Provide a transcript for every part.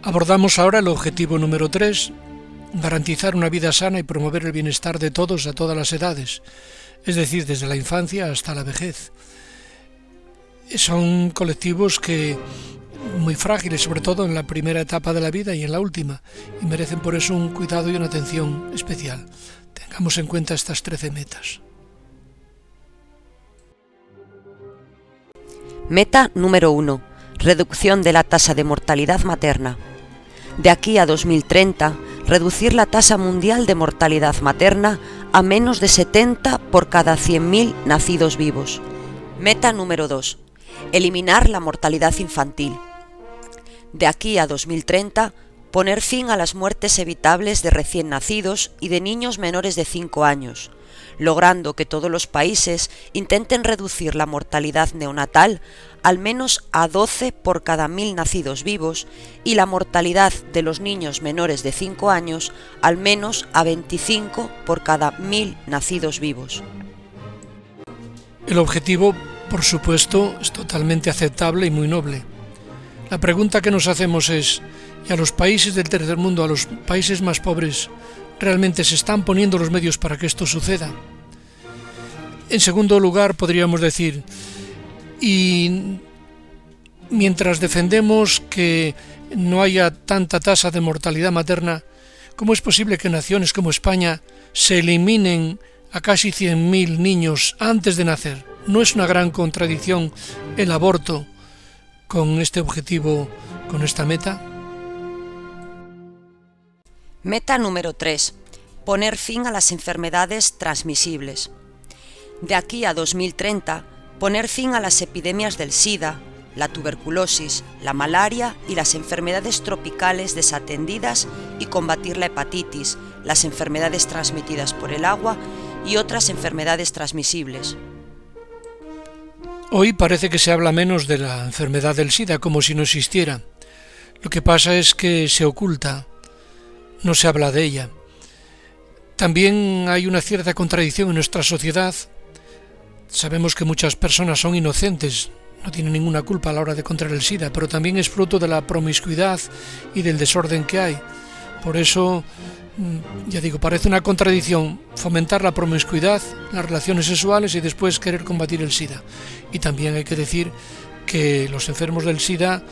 Abordamos ahora el objetivo número 3, garantizar una vida sana y promover el bienestar de todos a todas las edades, es decir, desde la infancia hasta la vejez. Son colectivos muy frágiles, sobre todo en la primera etapa de la vida y en la última, y merecen por eso un cuidado y una atención especial. Tengamos en cuenta estas 13 metas. Meta número 1. Reducción de la tasa de mortalidad materna. De aquí a 2030, reducir la tasa mundial de mortalidad materna a menos de 70 por cada 100.000 nacidos vivos. Meta número 2. Eliminar la mortalidad infantil. De aquí a 2030, poner fin a las muertes evitables de recién nacidos y de niños menores de 5 años, logrando que todos los países intenten reducir la mortalidad neonatal al menos a 12 por cada 1.000 nacidos vivos y la mortalidad de los niños menores de 5 años al menos a 25 por cada 1.000 nacidos vivos. El objetivo, por supuesto, es totalmente aceptable y muy noble. La pregunta que nos hacemos es, ¿y a los países del tercer mundo, a los países más pobres, realmente se están poniendo los medios para que esto suceda? En segundo lugar, podríamos decir, y mientras defendemos que no haya tanta tasa de mortalidad materna, ¿cómo es posible que naciones como España se eliminen a casi 100.000 niños antes de nacer? ¿No es una gran contradicción el aborto con este objetivo, con esta meta? Meta número 3. Poner fin a las enfermedades transmisibles. De aquí a 2030, poner fin a las epidemias del SIDA, la tuberculosis, la malaria y las enfermedades tropicales desatendidas y combatir la hepatitis, las enfermedades transmitidas por el agua y otras enfermedades transmisibles. Hoy parece que se habla menos de la enfermedad del SIDA, como si no existiera. Lo que pasa es que se oculta, no se habla de ella. También hay una cierta contradicción en nuestra sociedad. Sabemos que muchas personas son inocentes, no tienen ninguna culpa a la hora de contraer el SIDA, pero también es fruto de la promiscuidad y del desorden que hay. Por eso, ya digo, parece una contradicción fomentar la promiscuidad, las relaciones sexuales y después querer combatir el SIDA. Y también hay que decir que los enfermos del SIDA,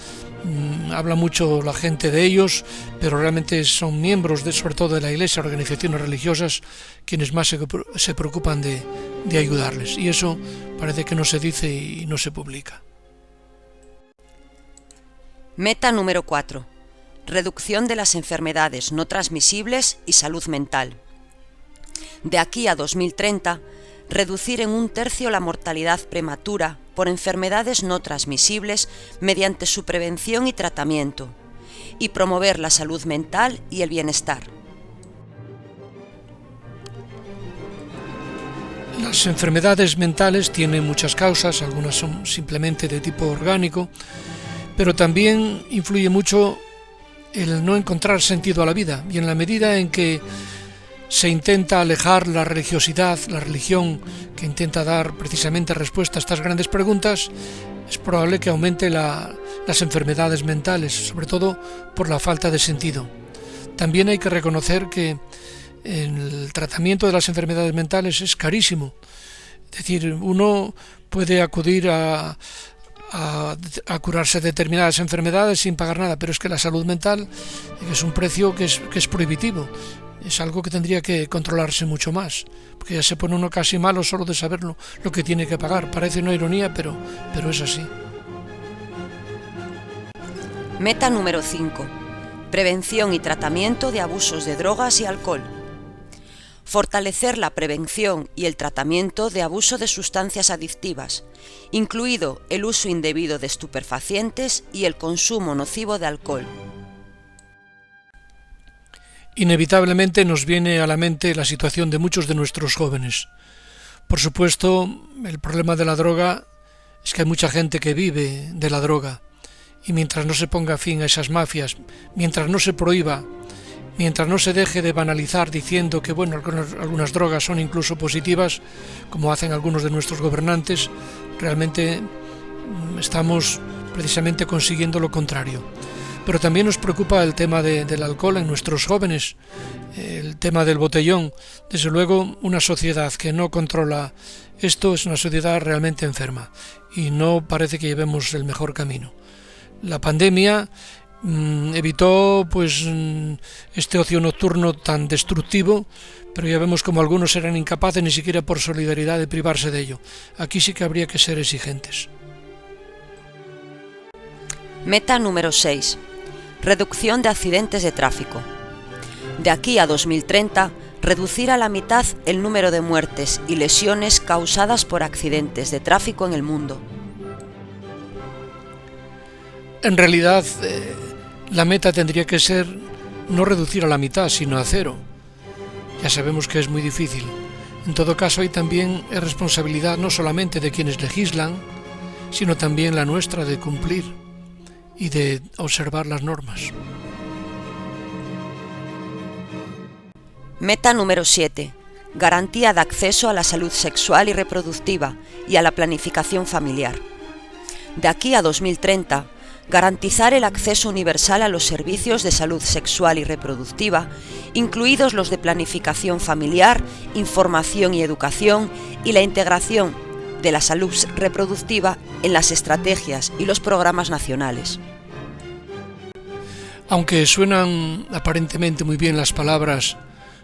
habla mucho la gente de ellos, pero realmente son miembros, sobre todo de la Iglesia, organizaciones religiosas, quienes más se preocupan de ayudarles. Y eso parece que no se dice y no se publica. Meta número 4. Reducción de las enfermedades no transmisibles y salud mental. De aquí a 2030, reducir en 1/3 la mortalidad prematura por enfermedades no transmisibles mediante su prevención y tratamiento, y promover la salud mental y el bienestar. Las enfermedades mentales tienen muchas causas, algunas son simplemente de tipo orgánico, pero también influye mucho el no encontrar sentido a la vida, y en la medida en que se intenta alejar la religiosidad, la religión que intenta dar precisamente respuesta a estas grandes preguntas, es probable que aumente las enfermedades mentales, sobre todo por la falta de sentido. También hay que reconocer que el tratamiento de las enfermedades mentales es carísimo. Es decir, uno puede acudir a curarse de determinadas enfermedades sin pagar nada, pero es que la salud mental es un precio que es prohibitivo. Es algo que tendría que controlarse mucho más, porque ya se pone uno casi malo solo de saber lo que tiene que pagar. Parece una ironía, pero es así. Meta número 5. Prevención y tratamiento de abusos de drogas y alcohol. Fortalecer la prevención y el tratamiento de abuso de sustancias adictivas, incluido el uso indebido de estupefacientes y el consumo nocivo de alcohol. Inevitablemente nos viene a la mente la situación de muchos de nuestros jóvenes. Por supuesto, el problema de la droga es que hay mucha gente que vive de la droga, y mientras no se ponga fin a esas mafias, mientras no se prohíba, mientras no se deje de banalizar diciendo que algunas drogas son incluso positivas, como hacen algunos de nuestros gobernantes, realmente estamos precisamente consiguiendo lo contrario. Pero también nos preocupa el tema del alcohol en nuestros jóvenes, el tema del botellón. Desde luego, una sociedad que no controla esto es una sociedad realmente enferma y no parece que llevemos el mejor camino. La pandemia evitó este ocio nocturno tan destructivo, pero ya vemos como algunos eran incapaces ni siquiera por solidaridad de privarse de ello. Aquí sí que habría que ser exigentes. Meta número 6. Reducción de accidentes de tráfico. De aquí a 2030, reducir a la mitad el número de muertes y lesiones causadas por accidentes de tráfico en el mundo. En realidad, la meta tendría que ser no reducir a la mitad, sino a cero. Ya sabemos que es muy difícil. En todo caso, hay también responsabilidad no solamente de quienes legislan, sino también la nuestra de cumplir y de observar las normas. Meta número 7. Garantía de acceso a la salud sexual y reproductiva y a la planificación familiar. De aquí a 2030, garantizar el acceso universal a los servicios de salud sexual y reproductiva, incluidos los de planificación familiar, información y educación, y la integración de la salud reproductiva en las estrategias y los programas nacionales. Aunque suenan aparentemente muy bien las palabras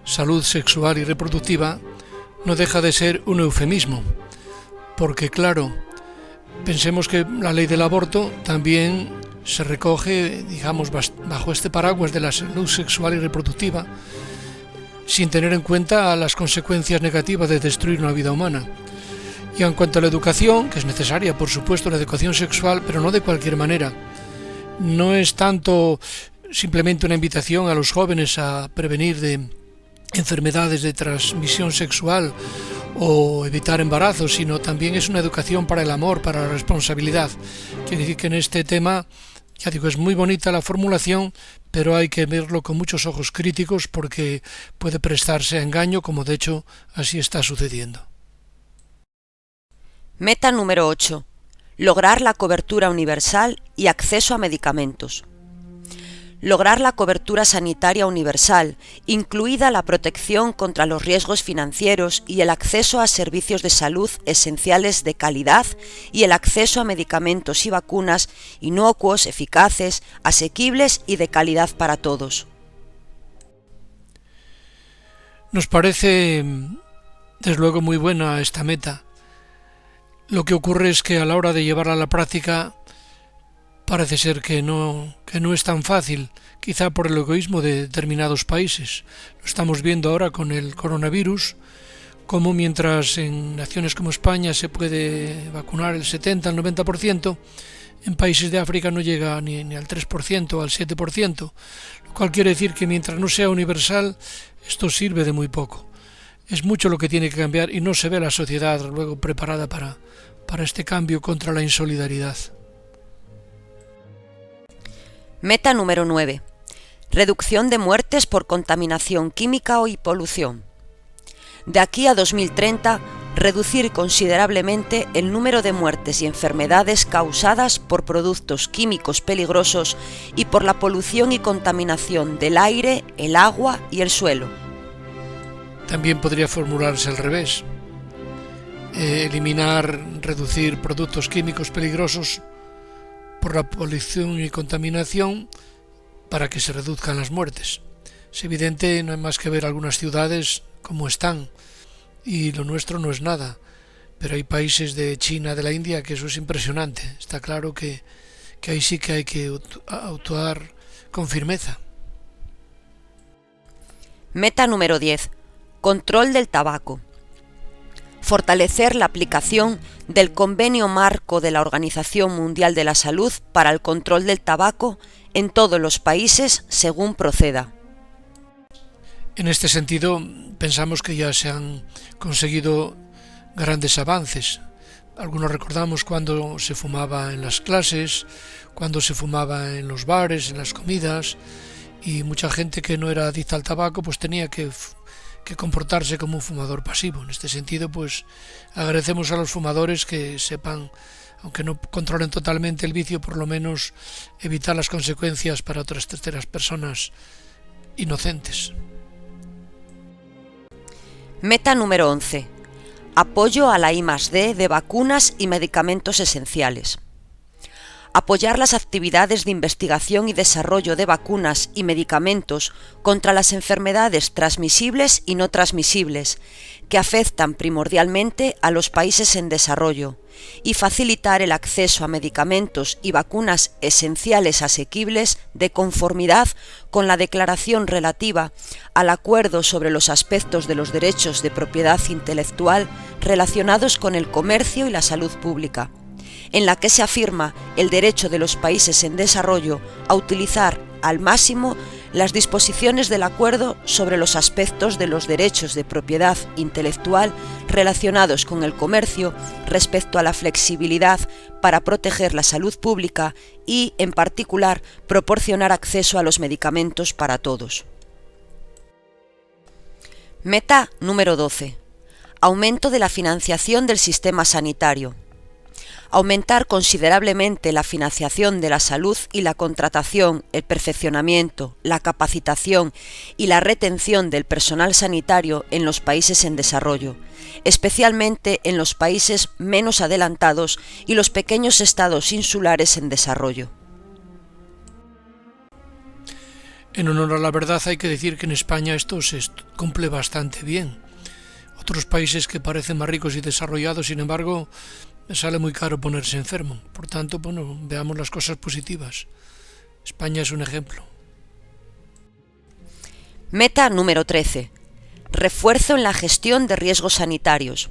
salud sexual y reproductiva, no deja de ser un eufemismo, porque claro, pensemos que la ley del aborto también se recoge, digamos, bajo este paraguas de la salud sexual y reproductiva, sin tener en cuenta las consecuencias negativas de destruir una vida humana. Y en cuanto a la educación, que es necesaria, por supuesto, la educación sexual, pero no de cualquier manera. No es tanto simplemente una invitación a los jóvenes a prevenir de enfermedades de transmisión sexual o evitar embarazos, sino también es una educación para el amor, para la responsabilidad. Quiere decir que en este tema, ya digo, es muy bonita la formulación, pero hay que verlo con muchos ojos críticos porque puede prestarse a engaño, como de hecho así está sucediendo. Meta número 8. Lograr la cobertura universal y acceso a medicamentos. Lograr la cobertura sanitaria universal, incluida la protección contra los riesgos financieros y el acceso a servicios de salud esenciales de calidad y el acceso a medicamentos y vacunas inocuos, eficaces, asequibles y de calidad para todos. Nos parece, desde luego, muy buena esta meta. Lo que ocurre es que a la hora de llevarla a la práctica parece ser que no es tan fácil, quizá por el egoísmo de determinados países. Lo estamos viendo ahora con el coronavirus, como mientras en naciones como España se puede vacunar el 70 al 90%, en países de África no llega ni al 3% o al 7%, lo cual quiere decir que mientras no sea universal, esto sirve de muy poco. Es mucho lo que tiene que cambiar y no se ve la sociedad luego preparada para este cambio contra la insolidaridad. Meta número 9. Reducción de muertes por contaminación química y polución. De aquí a 2030, reducir considerablemente el número de muertes y enfermedades causadas por productos químicos peligrosos y por la polución y contaminación del aire, el agua y el suelo. También podría formularse al revés. Reducir productos químicos peligrosos por la polución y contaminación para que se reduzcan las muertes. Es evidente, no hay más que ver algunas ciudades como están, y lo nuestro no es nada, pero hay países de China, de la India, que eso es impresionante. Está claro que ahí sí que hay que actuar con firmeza. Meta número 10. Control del tabaco. Fortalecer la aplicación del Convenio Marco de la Organización Mundial de la Salud para el control del tabaco en todos los países según proceda. En este sentido, pensamos que ya se han conseguido grandes avances. Algunos recordamos cuando se fumaba en las clases, cuando se fumaba en los bares, en las comidas, y mucha gente que no era adicta al tabaco pues tenía que comportarse como un fumador pasivo. En este sentido, pues agradecemos a los fumadores que sepan aunque no controlen totalmente el vicio, por lo menos evitar las consecuencias para otras terceras personas inocentes. Meta número 11. Apoyo a la I+D de vacunas y medicamentos esenciales. Apoyar las actividades de investigación y desarrollo de vacunas y medicamentos contra las enfermedades transmisibles y no transmisibles, que afectan primordialmente a los países en desarrollo, y facilitar el acceso a medicamentos y vacunas esenciales asequibles de conformidad con la declaración relativa al acuerdo sobre los aspectos de los derechos de propiedad intelectual relacionados con el comercio y la salud pública, en la que se afirma el derecho de los países en desarrollo a utilizar al máximo las disposiciones del acuerdo sobre los aspectos de los derechos de propiedad intelectual relacionados con el comercio respecto a la flexibilidad para proteger la salud pública y, en particular, proporcionar acceso a los medicamentos para todos. Meta número 12. Aumento de la financiación del sistema sanitario. Aumentar considerablemente la financiación de la salud y la contratación, el perfeccionamiento, la capacitación y la retención del personal sanitario en los países en desarrollo, especialmente en los países menos adelantados y los pequeños estados insulares en desarrollo. En honor a la verdad hay que decir que en España esto se cumple bastante bien. Otros países que parecen más ricos y desarrollados, sin embargo, me sale muy caro ponerse enfermo. Por tanto, veamos las cosas positivas. España es un ejemplo. Meta número 13. Refuerzo en la gestión de riesgos sanitarios.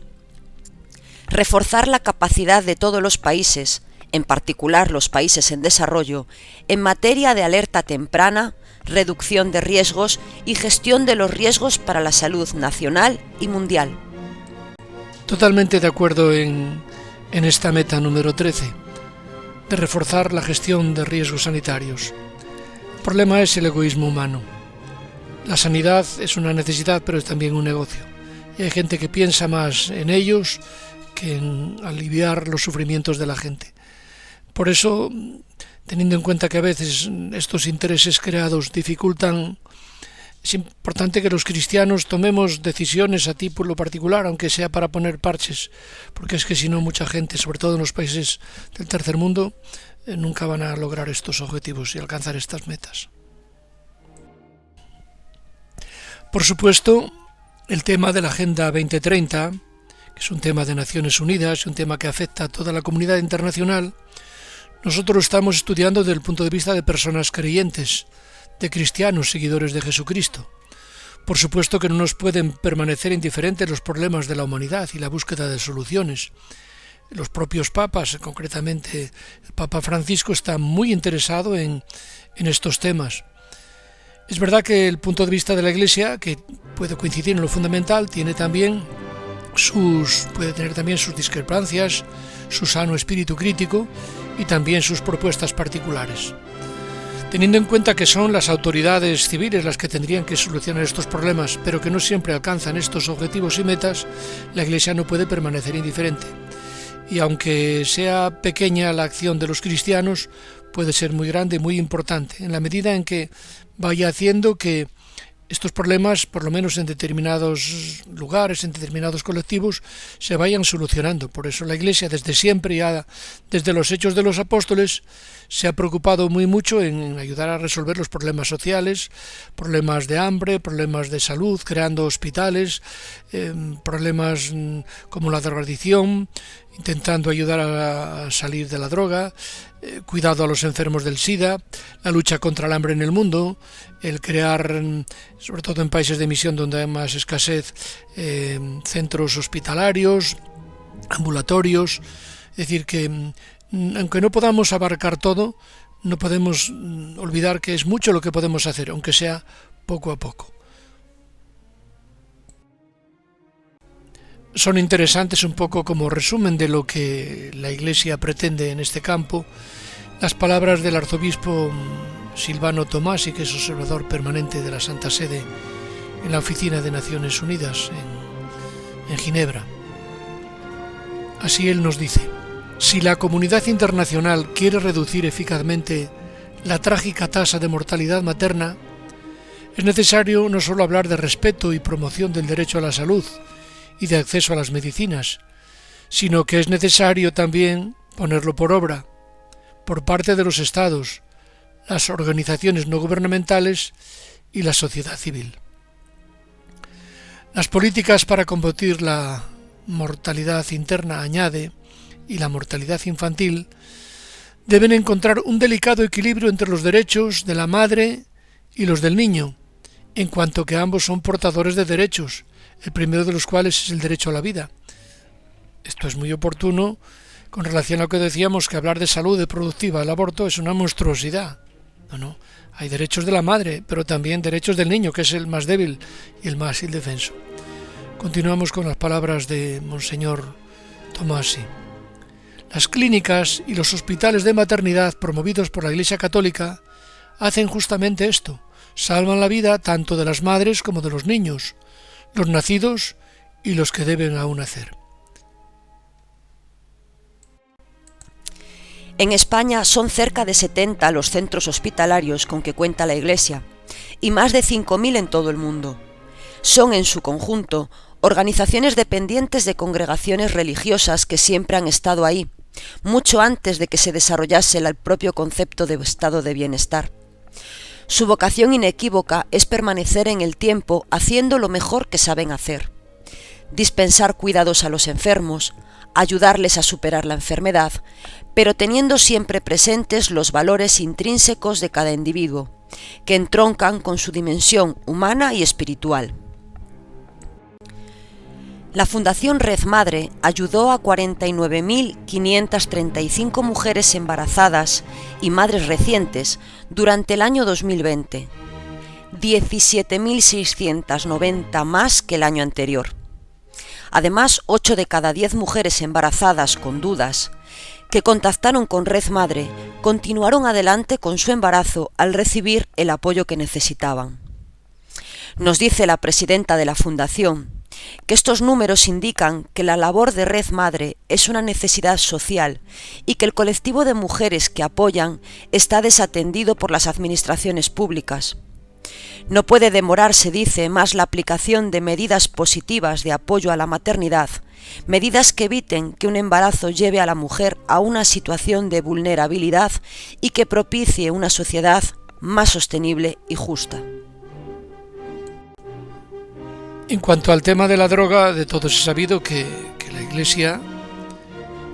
Reforzar la capacidad de todos los países, en particular los países en desarrollo, en materia de alerta temprana, reducción de riesgos y gestión de los riesgos para la salud nacional y mundial. Totalmente de acuerdo en esta meta número 13, de reforzar la gestión de riesgos sanitarios. El problema es el egoísmo humano. La sanidad es una necesidad, pero es también un negocio. Y hay gente que piensa más en ellos que en aliviar los sufrimientos de la gente. Por eso, teniendo en cuenta que a veces estos intereses creados dificultan, es importante que los cristianos tomemos decisiones a título particular, aunque sea para poner parches, porque es que si no mucha gente, sobre todo en los países del tercer mundo, nunca van a lograr estos objetivos y alcanzar estas metas. Por supuesto, el tema de la Agenda 2030, que es un tema de Naciones Unidas, un tema que afecta a toda la comunidad internacional, nosotros lo estamos estudiando desde el punto de vista de personas creyentes, de cristianos seguidores de Jesucristo. Por supuesto que no nos pueden permanecer indiferentes los problemas de la humanidad y la búsqueda de soluciones. Los propios papas, concretamente el Papa Francisco, está muy interesado en estos temas. Es verdad que el punto de vista de la Iglesia, que puede coincidir en lo fundamental, puede tener también sus discrepancias, su sano espíritu crítico y también sus propuestas particulares. Teniendo en cuenta que son las autoridades civiles las que tendrían que solucionar estos problemas, pero que no siempre alcanzan estos objetivos y metas, la Iglesia no puede permanecer indiferente. Y aunque sea pequeña la acción de los cristianos, puede ser muy grande, muy importante, en la medida en que vaya haciendo que estos problemas, por lo menos en determinados lugares, en determinados colectivos, se vayan solucionando. Por eso la Iglesia desde siempre, ya desde los Hechos de los Apóstoles, se ha preocupado muy mucho en ayudar a resolver los problemas sociales, problemas de hambre, problemas de salud, creando hospitales, problemas como la drogadicción, intentando ayudar a salir de la droga, cuidado a los enfermos del SIDA, la lucha contra el hambre en el mundo, el crear, sobre todo en países de misión donde hay más escasez, centros hospitalarios, ambulatorios. Es decir, que aunque no podamos abarcar todo, no podemos olvidar que es mucho lo que podemos hacer, aunque sea poco a poco. Son interesantes un poco como resumen de lo que la Iglesia pretende en este campo, las palabras del arzobispo Silvano Tomasi, que es observador permanente de la Santa Sede en la Oficina de Naciones Unidas en Ginebra. Así él nos dice: Si la comunidad internacional quiere reducir eficazmente la trágica tasa de mortalidad materna, es necesario no solo hablar de respeto y promoción del derecho a la salud y de acceso a las medicinas, sino que es necesario también ponerlo por obra, por parte de los Estados, las organizaciones no gubernamentales y la sociedad civil. Las políticas para combatir la mortalidad interna, añade, y la mortalidad infantil, deben encontrar un delicado equilibrio entre los derechos de la madre y los del niño, en cuanto que ambos son portadores de derechos, el primero de los cuales es el derecho a la vida. Esto es muy oportuno con relación a lo que decíamos, que hablar de salud reproductiva, el aborto, es una monstruosidad. No, hay derechos de la madre, pero también derechos del niño, que es el más débil y el más indefenso. Continuamos con las palabras de Monseñor Tomasi. Las clínicas y los hospitales de maternidad promovidos por la Iglesia Católica hacen justamente esto, salvan la vida tanto de las madres como de los niños, los nacidos y los que deben aún nacer. En España son cerca de 70 los centros hospitalarios con que cuenta la Iglesia y más de 5.000 en todo el mundo. Son en su conjunto organizaciones dependientes de congregaciones religiosas que siempre han estado ahí, mucho antes de que se desarrollase el propio concepto de estado de bienestar. Su vocación inequívoca es permanecer en el tiempo haciendo lo mejor que saben hacer: dispensar cuidados a los enfermos, ayudarles a superar la enfermedad, pero teniendo siempre presentes los valores intrínsecos de cada individuo, que entroncan con su dimensión humana y espiritual. La Fundación Red Madre ayudó a 49.535 mujeres embarazadas y madres recientes durante el año 2020, 17.690 más que el año anterior. Además, 8 de cada 10 mujeres embarazadas con dudas que contactaron con Red Madre continuaron adelante con su embarazo al recibir el apoyo que necesitaban. Nos dice la presidenta de la Fundación que estos números indican que la labor de Red Madre es una necesidad social y que el colectivo de mujeres que apoyan está desatendido por las administraciones públicas. No puede demorarse, dice, más la aplicación de medidas positivas de apoyo a la maternidad, medidas que eviten que un embarazo lleve a la mujer a una situación de vulnerabilidad y que propicie una sociedad más sostenible y justa. En cuanto al tema de la droga, de todos es sabido que la Iglesia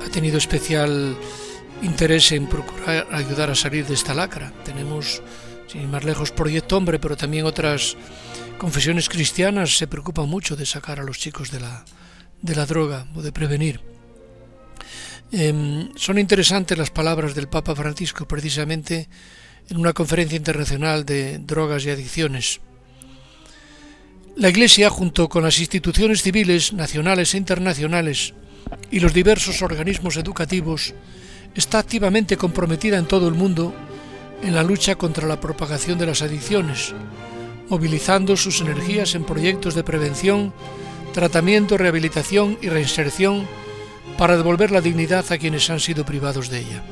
ha tenido especial interés en procurar ayudar a salir de esta lacra. Tenemos, sin ir más lejos, Proyecto Hombre, pero también otras confesiones cristianas se preocupan mucho de sacar a los chicos de la droga o de prevenir. Son interesantes las palabras del Papa Francisco, precisamente en una conferencia internacional de drogas y adicciones. La Iglesia, junto con las instituciones civiles, nacionales e internacionales, y los diversos organismos educativos, está activamente comprometida en todo el mundo en la lucha contra la propagación de las adicciones, movilizando sus energías en proyectos de prevención, tratamiento, rehabilitación y reinserción para devolver la dignidad a quienes han sido privados de ella.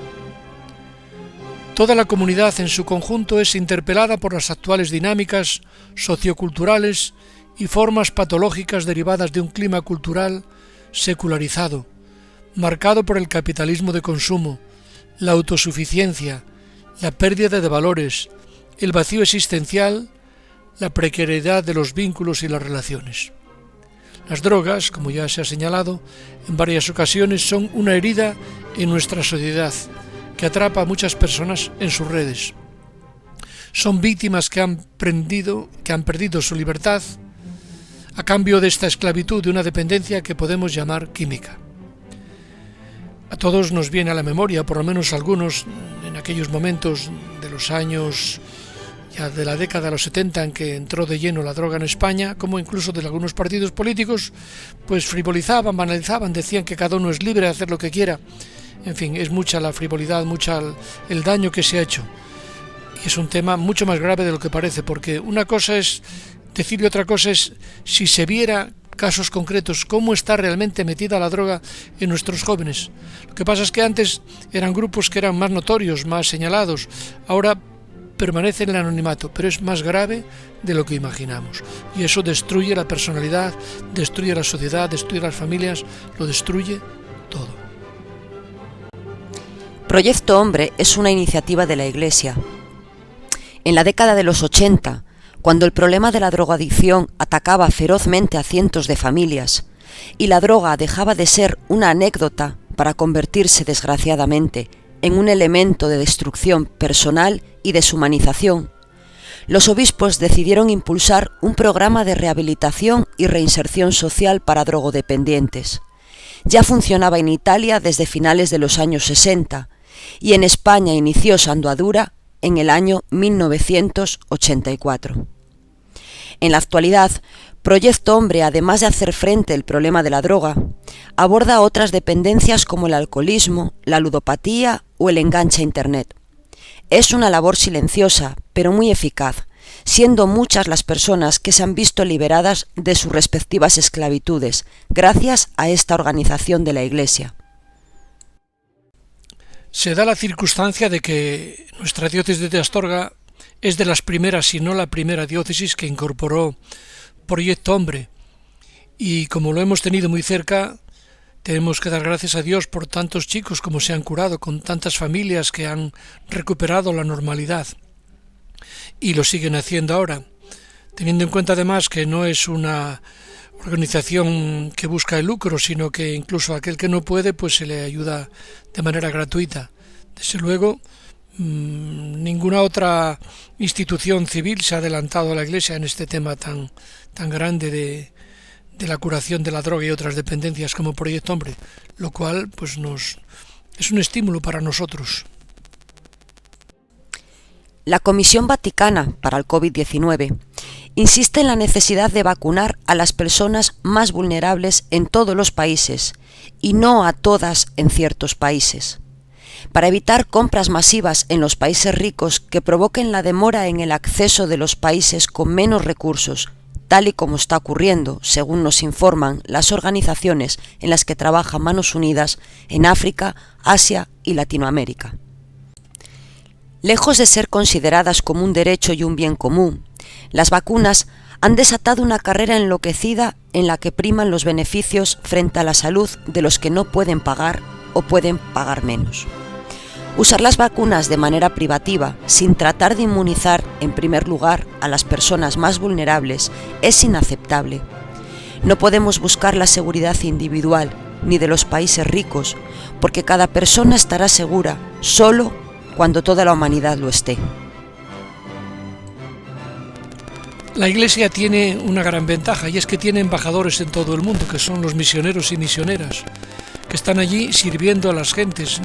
Toda la comunidad en su conjunto es interpelada por las actuales dinámicas socioculturales y formas patológicas derivadas de un clima cultural secularizado, marcado por el capitalismo de consumo, la autosuficiencia, la pérdida de valores, el vacío existencial, la precariedad de los vínculos y las relaciones. Las drogas, como ya se ha señalado en varias ocasiones, son una herida en nuestra sociedad que atrapa a muchas personas en sus redes. Son víctimas que han perdido su libertad a cambio de esta esclavitud, de una dependencia que podemos llamar química. A todos nos viene a la memoria, por lo menos algunos, en aquellos momentos de los años ya de la década de los 70 en que entró de lleno la droga en España, como incluso de algunos partidos políticos, pues frivolizaban, banalizaban, decían que cada uno es libre de hacer lo que quiera. En fin, es mucha la frivolidad, mucha el daño que se ha hecho. Y es un tema mucho más grave de lo que parece, porque una cosa es decir y otra cosa es si se viera casos concretos, cómo está realmente metida la droga en nuestros jóvenes. Lo que pasa es que antes eran grupos que eran más notorios, más señalados, ahora permanecen en el anonimato, pero es más grave de lo que imaginamos. Y eso destruye la personalidad, destruye la sociedad, destruye las familias, lo destruye todo. Proyecto Hombre es una iniciativa de la Iglesia. En la década de los 80, cuando el problema de la drogadicción atacaba ferozmente a cientos de familias y la droga dejaba de ser una anécdota para convertirse, desgraciadamente, en un elemento de destrucción personal y deshumanización, los obispos decidieron impulsar un programa de rehabilitación y reinserción social para drogodependientes. Ya funcionaba en Italia desde finales de los años 60 y en España inició su andadura en el año 1984. En la actualidad, Proyecto Hombre, además de hacer frente al problema de la droga, aborda otras dependencias como el alcoholismo, la ludopatía o el enganche a Internet. Es una labor silenciosa, pero muy eficaz, siendo muchas las personas que se han visto liberadas de sus respectivas esclavitudes, gracias a esta organización de la Iglesia. Se da la circunstancia de que nuestra diócesis de Astorga es de las primeras, si no la primera diócesis que incorporó Proyecto Hombre, y como lo hemos tenido muy cerca, tenemos que dar gracias a Dios por tantos chicos como se han curado, con tantas familias que han recuperado la normalidad y lo siguen haciendo ahora, teniendo en cuenta además que no es una organización que busca el lucro, sino que incluso a aquel que no puede, pues se le ayuda de manera gratuita. Desde luego, ninguna otra institución civil se ha adelantado a la Iglesia en este tema tan grande de la curación de la droga y otras dependencias como Proyecto Hombre, lo cual pues es un estímulo para nosotros. La Comisión Vaticana para el COVID-19 insiste en la necesidad de vacunar a las personas más vulnerables en todos los países y no a todas en ciertos países, para evitar compras masivas en los países ricos que provoquen la demora en el acceso de los países con menos recursos, tal y como está ocurriendo, según nos informan las organizaciones en las que trabajan Manos Unidas en África, Asia y Latinoamérica. Lejos de ser consideradas como un derecho y un bien común, las vacunas han desatado una carrera enloquecida en la que priman los beneficios frente a la salud de los que no pueden pagar o pueden pagar menos. Usar las vacunas de manera privativa, sin tratar de inmunizar en primer lugar a las personas más vulnerables, es inaceptable. No podemos buscar la seguridad individual ni de los países ricos, porque cada persona estará segura solo cuando toda la humanidad lo esté. La Iglesia tiene una gran ventaja y es que tiene embajadores en todo el mundo, que son los misioneros y misioneras, que están allí sirviendo a las gentes,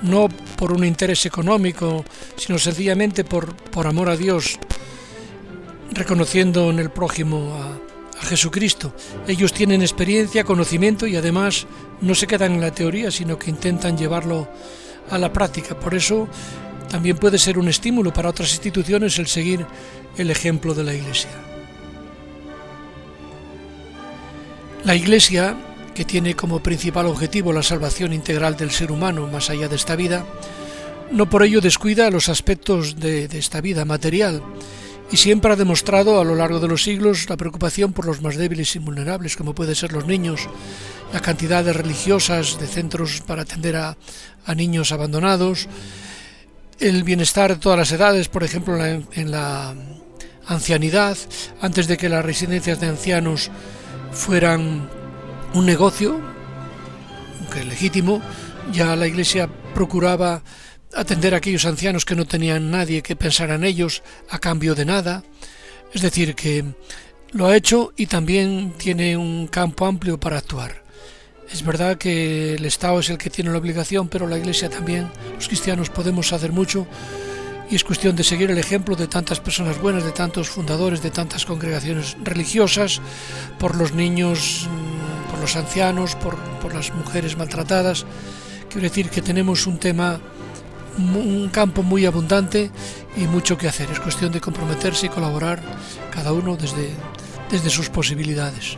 no por un interés económico, sino sencillamente por amor a Dios, reconociendo en el prójimo a Jesucristo. Ellos tienen experiencia, conocimiento y además no se quedan en la teoría, sino que intentan llevarlo a la práctica. Por eso también puede ser un estímulo para otras instituciones el seguir el ejemplo de la Iglesia. La Iglesia, que tiene como principal objetivo la salvación integral del ser humano más allá de esta vida, no por ello descuida los aspectos de esta vida material y siempre ha demostrado a lo largo de los siglos la preocupación por los más débiles y vulnerables, como pueden ser los niños, la cantidad de religiosas, de centros para atender a niños abandonados, el bienestar de todas las edades, por ejemplo en la ancianidad, antes de que las residencias de ancianos fueran un negocio, aunque legítimo, ya la Iglesia procuraba atender a aquellos ancianos que no tenían nadie que pensara en ellos a cambio de nada. Es decir, que lo ha hecho y también tiene un campo amplio para actuar. Es verdad que el Estado es el que tiene la obligación, pero la Iglesia también, los cristianos podemos hacer mucho y es cuestión de seguir el ejemplo de tantas personas buenas, de tantos fundadores, de tantas congregaciones religiosas, por los niños, por los ancianos, por las mujeres maltratadas. Quiero decir que tenemos un campo muy abundante y mucho que hacer. Es cuestión de comprometerse y colaborar cada uno desde sus posibilidades.